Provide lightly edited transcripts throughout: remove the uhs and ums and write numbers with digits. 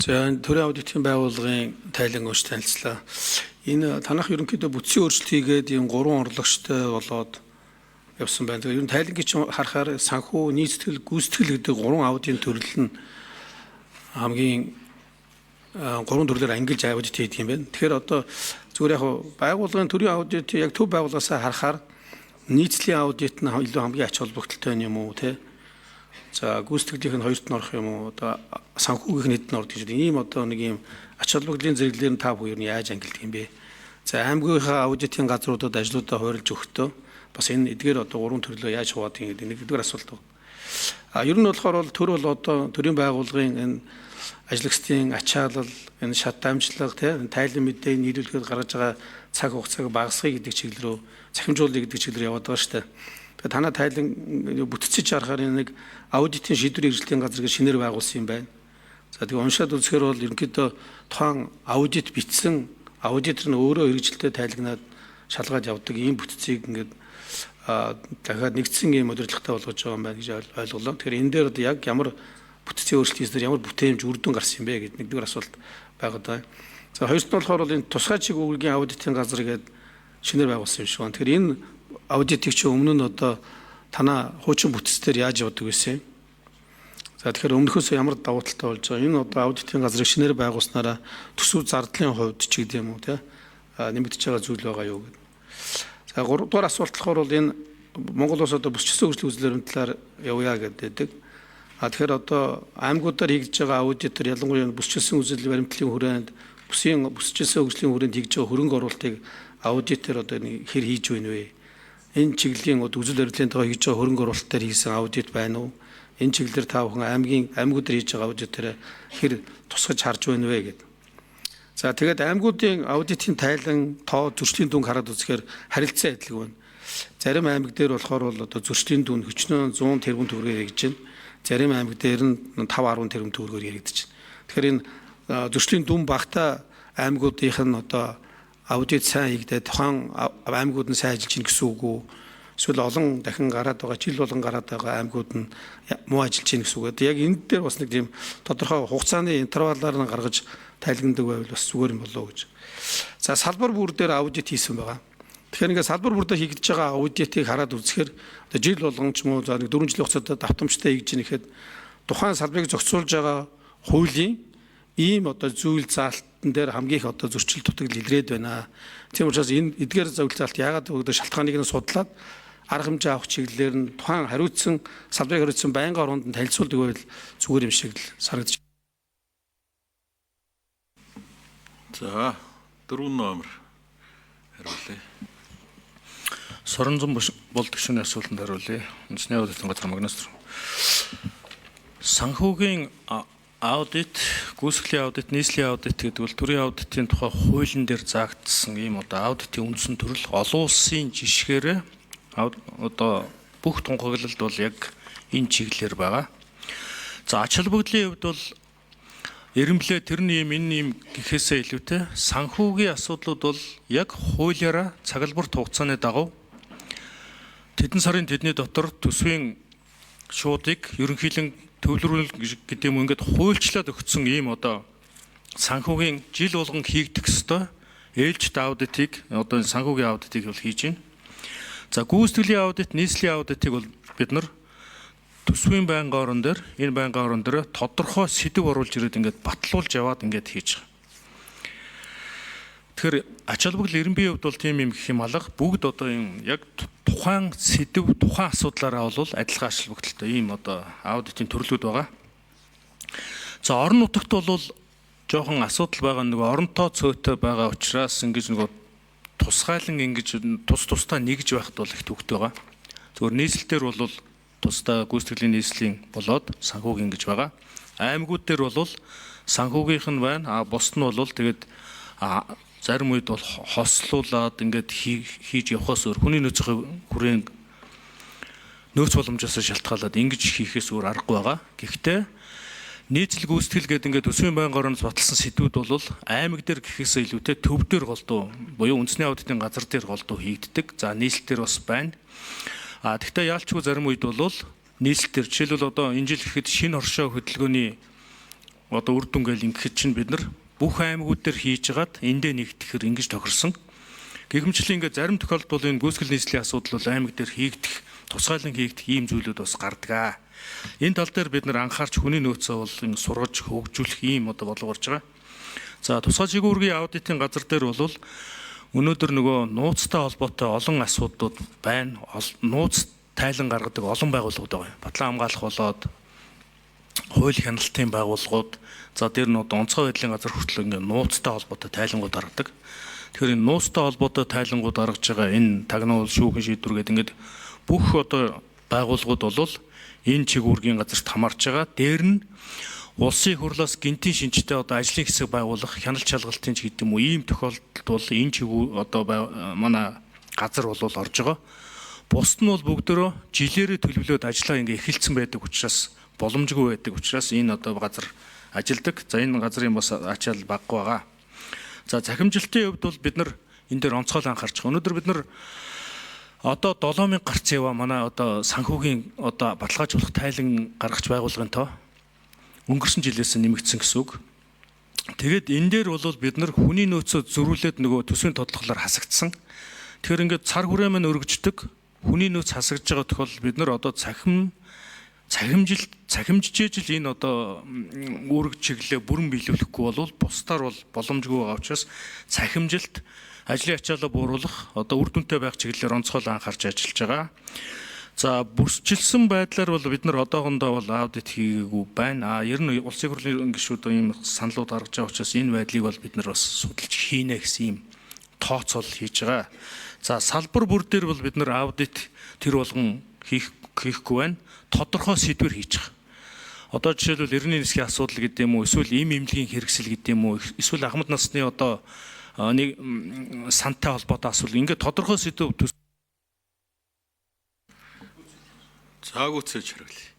За төрийн аудитын байгууллагын тайлан өгч танилцлаа. Энэ танах ерөнхийдөө бүтцийн өөрчлөлт хийгээд ийм 3 орлогчтой болоод явсан байна. Тэгэхээр ер нь тайлангийн чинь харахаар санхүү, нийцэтгэл, гүйцэтгэл гэдэг 3 аудитын төрөл нь хамгийн 3 төрлөөр ангилж аудит хийдэг юм байна. Тэгэхээр одоо зүгээр яг байгууллагын төрийн аудит яг төв байгууллагаасаа харахаар нийцлийн аудит нь илүү хамгийн ач холбогдолтой юм уу те? За гүйцэтгэлийнх нь хоёрт нь орох юм уу? Одоо санхүүгийнх нь хэд нь ордог юм. Ийм одоо нэг ийм ач холбогдлын зэрэглэлээр нь та бүхэн юу яаж ангилдаг юм бэ? За аймгийнхаа аудитын газруудад ажлуудаа хуваарлж өгөхдөө бас энэ эдгээр одоо 3 төрлөө яаж хуваадаг гэдэг нэгдүгээр асуулт байна. Ер нь болохоор бол төр бол одоо төрийн байгууллагын энэ ажлагчдын ачаалал, энэ шат дамжлага тийм тайлан мэдээ нийлүүлэхэд гаргаж байгаа цаг хугацааг багасгах гэдэг чиглэл рүү захимжуулах гэдэг чиглэл рүү яваад байгаа шүү дээ. Тэгээд танаа тайлан бүтцэж харахаар нэг аудитын шийдвэр эрхлэлийн газар гэж шинээр байгуулсан юм байна. За тэгээд уншаад үзэхээр бол ерөнхийдөө тухайн аудит бичсэн аудитор нь өөрөө хэрэгжилтэд тайлагнаад шалгаад явдаг ийм бүтцийг ингээд дахиад нэгдсэн ийм удирдлагатай болгож байгаа юм байна гэж ойлголоо. Тэгэхээр энэ дээр одоо яг ямар бүтцийн өөрчлөлт хийснээр ямар бүтээмж үр дүн гарсан юм бэ гэдэг нэгдүгээр асуулт байгаад байна. За хоёрт нь болохоор энэ тусгай чиг үүргийн аудитын газар гэдэг шинээр байгуулсан юм шиг байна. Тэгэхээр энэ аудитыг чи өмнө нь одоо танаа хуучин бүтцээр яаж явдаг байсан юм? За тэгэхээр өмнөхөөс ямар давуу талтай болж байгаа? Энэ одоо аудитын газрыг шинээр байгуулснараа төсөв зардлын хувьд ч гэдэг юм уу те нэмэгдэж байгаа зүйл байгаа юу гэдэг. За 3 дугаар асуулт болохоор бол энэ Монгол улс одоо бүсчилсэн хөгжлийн үзлэрийн талаар явъя гэдэг. Тэгэхээр одоо аймагуудаар хийж байгаа аудитор ялангуяа бүсчилсэн үзлэлийн баримтлалын хүрээнд бүсчилсэн хөгжлийн хүрээнд хийж байгаа хөрөнгө оруулалтыг аудитор одоо хэр хийж байна вэ? Энэ чиглэлийн үзэл баримтлалын тухай хийж байгаа хөрөнгө оруулалтаар хийсэн аудит байна уу? Энэ чиглэлээр та бүхэн аймагуудаар хийж байгаа аудитор хэр тусгаж харж байна вэ гэдэг. За тэгээд аймагуудын аудитын тайлан тоо зөрчлийн дүнг хараад үзэхээр харилцан адилгүй байна. Зарим аймаг дээр болохоор бол одоо зөрчлийн дүн хүчнөө 100 тэрбум төгрөгөөр хэрэгжиж байна. Зарим аймаг дээр нь 5-10 тэрбум төгрөгөөр яригдаж байна. Тэгэхээр энэ зөрчлийн дүн багтаа аймагуудынх нь одоо аудит сайн хийгдээд тухайн аймагуд нь сайн ажиллаж чинь гэсэн үг үү? Эсвэл олон дахин гараад байгаа жил болгон гараад байгаа аймагуд нь муу ажиллаж чинь гэсэн үг. Яг энэ дээр бас нэг тийм тодорхой хугацааны интервалаар нь гаргаж тайлгнадаг байвал бас зүгээр юм болоо гэж. За салбар бүр дээр аудит хийсэн байгаа. Тэгэхээр ингээд салбар бүр дээр хийгдэж байгаа аудитыг хараад үзэхээр одоо жил болгон ч юм уу за нэг 4 жилийн хугацаанд давтамжтай хийж нэхэд тухайн салбарыг зохицуулж байгаа хуулийн ийм одоо зүйл заалтан дээр хамгийн их одоо зөрчил дутагдал илрээд байна. Тийм учраас энэ эдгээр зүйл заалт яагаад өгдөө шалтгааныг нь судлаад арга хэмжээ авах чиглэлээр нь тухайн хариуцсан салбарыг хариуцсан байнгын оронд нь танилцуулдаг байвал зүгээр юм шиг л санагдаж. За 4 номер хариулъя. Сорон зам болдгошны асуултанд хариулъя. Үндэсний аудитын газар магнастр. Санхүүгийн аудит, гүйцэтгэлийн аудит, нийслэлийн аудит гэдэг бол төрийн аудитын тухай хуулийн дээр заагдсан ийм одоо аудитын үндсэн төрөл олон улсын жишгээр одоо бүх тунхаглалд бол яг энэ чиглэлээр байгаа. За ач холбогдлын хувьд бол эренблээ тэрний юм энэ юм гэхээсээ илүүтэй санхүүгийн асуудлууд бол яг хуулиараа цагалбарт хугацааны дагуу тэдэн сарын тэдний дотор төсвийн шуудыг ерөнхийлөн төвлөрүүл гэдэг юм ингээд хуульчлаад өгсөн ийм одоо санхүүгийн жил болгон хийгдэх ёстой ээлжид аудитыг одоо санхүүгийн аудитыг бол хийж байна. За гүйцэтгэлийн аудит, нийслэлийн аудитыг бол бид нар төсвийн байнгын орон дээр энэ байнгын орон дээр тодорхой сэдв оруулж ирээд ингээд батлуулж яваад ингээд хийж байгаа. Тэгэхээр ач холбогдол эренбийн хувьд бол тийм юм гэх юм алга бүгд одоо юм яг тухайн сэдв тухайн асуудлаараа бол адилхан ач холбогдолтой ийм одоо аудитын төрлүүд байгаа. За орон нутагт бол жоохон асуудал байгаа нэг оронтой цөөтэй байгаа учраас ингэж нэг тусгайлан ингэж тусдаа нэгж байхад бол их төвхтэй байгаа. Зөвхөн нийслэлээр бол тусдаа гүйцэтгэлийн нийслэлийн болоод санхүүгийн гэж байгаа. Аймагуд дээр бол санхүүгийнх нь байна. Бусд нь бол тэгээд зарим үед бол хослуулаад ингээд хийж явахаас өөр хүний нөөцийн хүрээнд нөөц боломжоос шалтгаалаад ингэж хийхээс өөр аргагүй байгаа. Гэхдээ нийцэл гүйцэтгэл гэдэг ингээд төсвийн байнгын оронд баталсан сэдвүүд бол аймаг дээр гэхээсээ илүүтэй төв дээр голдуу буюу үндэсний аудитын газар дээр голдуу хийгддэг. За нийслэл дээр бас байна. Гэхдээ яалчгүй зарим үед бол нийслэл дээр жишээлбэл одоо энэ жил ихэд шинэ оршоо хөдөлгөөний одоо үр дүн гэл ингэхэд чинь бид нар бүх аймагуд дээр хийж хагаад эндээ нэгтгэхэр ингэж тохирсон. Гэвмэчлэн ингээд зарим тохиолдолд бол энэ гүйцэтгэл нийслэлийн асуудал бол аймаг дээр хийгдэх, тусгайлан хийгдэх ийм зүйлүүд бас гардаг. Энэ тал дээр бид нар анхаарч хүний нөөцөө бол энэ сургаж хөгжүүлэх ийм одоо бодлого гарч байгаа. За тусгай чиглэл аудитын газар дээр бол өнөөдөр нөгөө нууцтай холбоотой олон асуудлууд байна. Нууц тайлан гаргадаг олон байгууллагууд байгаа. Батлан хамгаалах болоод хууль хяналтын байгууллагууд, за дээр нь онцгой байдлын газар хүртэл ингээд нууцтай холбоотой тайлангууд гаргадаг. Тэгэхээр энэ нууцтай холбоотой тайлангууд гаргаж байгаа энэ тагнуул шүүхэн шийдвэр гэдэг ингээд бүх одоо байгууллагууд бол энэ чиглэлийн газарт хамаарч байгаа. Дээр нь улсын хурлаас гинтийн шинжтэй одоо ажлын хэсэг байгуулах, хяналт шалгалтын ч гэдэг юм уу ийм тохиолдолд бол энэ чиглэл одоо манай газар бол орж байгаа. Бусд нь бол бүгдөө жилээрээ төлөвлөөд ажиллаа ингээ эхэлсэн байдаг учраас боломжгүй байдаг учраас энэ одоо газар ажилдаг. За энэ газрын бас ачаал баггүй байгаа. За захимжилтын хувьд бол бид нар энэ дээр онцгой анхаарч байгаа. Өнөөдөр бид нар одоо 7000 гарц яваа манай одоо санхүүгийн одоо баталгаажуулах тайлан гаргаж байгуулгын тоо өнгөрсөн жилээс нэмэгдсэн гэсэн үг. Тэгээд энэ дээр бол бид нар хүний нөөцөө зөрүүлээд нөгөө төсвийн тодтолголоор хасагдсан. Тэгэхээр ингээд цар хүрээ маань өргөждөг, хүний нөөц хасагдж байгаа тохиолдолд бид нар одоо цахимжиж энэ одоо үүрэг чиглэлээ бүрэн биелүүлэхгүй бол бусдаар бол боломжгүй байгаа учраас цахимжилт ажлын ачаалал бууруулах одоо үр дүнтэй байх чиглэлээр онцгой анхаарч ажиллаж байгаа. За бүрсжилсэн байдлаар бол бид нар одоохондоо бол аудит хийгээгүй байна. Ер нь улсын хурлын гишүүд ийм саналууд гаргаж байгаа учраас энэ байдлыг бол бид нар бас судалж хийнэ гэсэн ийм тооцоол хийж байгаа. За салбар бүр дээр бол бид нар аудит тэр болгон хийхгүй байна. Тодорхой сэдвэр хийж байгаа. Одоо жишээлбэл эрдэнэ нисхийн асуудал гэдэг юм уу, эсвэл им эмнэлгийн хэрэгсэл гэдэг юм уу, эсвэл ахмад насны одоо нэг сантай холбоотой асуудал ингээд тодорхой сэдв Цаагүйцээж хариулъя.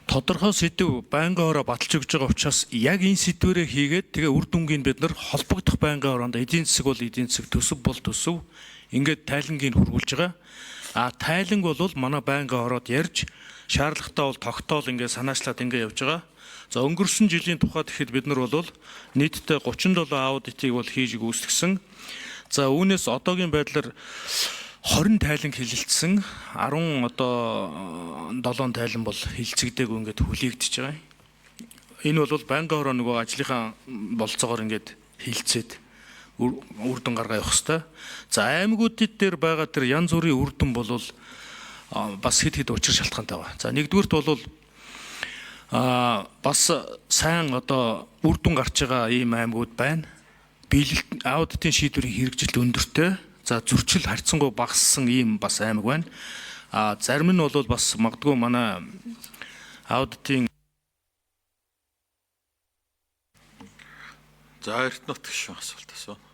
тодорхой сэдв байнгын ороо баталж өгж байгаа учраас яг энэ сэдвэрээ хийгээд тэгээ үр дүнгийн бид нар холбогдох байнгын ороонд эдийн засаг бол эдийн засаг, төсөв бол төсөв ингээд тайлангийг хургуулж байгаа. Тайланг бол манай байнгын ороод ярьж шаардлагатай бол тогтоол ингээд санаачлаад ингээд явж байгаа. За өнгөрсөн жилийн тухайд ихэд бид нар бол нийтдээ 37 аудитыг бол хийж гүйцэтгсэн. За үүнээс одоогийн байдлаар 20 тайлан хилэлцсэн, 10 одоо 7 тайлан бол хилцэгдээгүй ингээд хүлээгдэж байгаа. Энэ бол байнгын ороо нөгөө ажлынхаа болцоогоор ингээд хилцээд үр дүн гаргаа явах хэвээр. За аймагуудад дээр байгаа тэр янз бүрийн үр дүн бол бас хэд учир шалтгаантай байна. За нэгдүгürt бол бас сайн одоо үр дүн гарч байгаа ийм аймагуд байна. Биелэлт аудитын шийдвэрийн хэрэгжилт өндөртэй. За зөрчил харьцангуй багассан ийм бас аймаг байна. Зарим нь бол бас магадгүй манай аудитын За Эрдэнэт гишүүн асуулт асуу.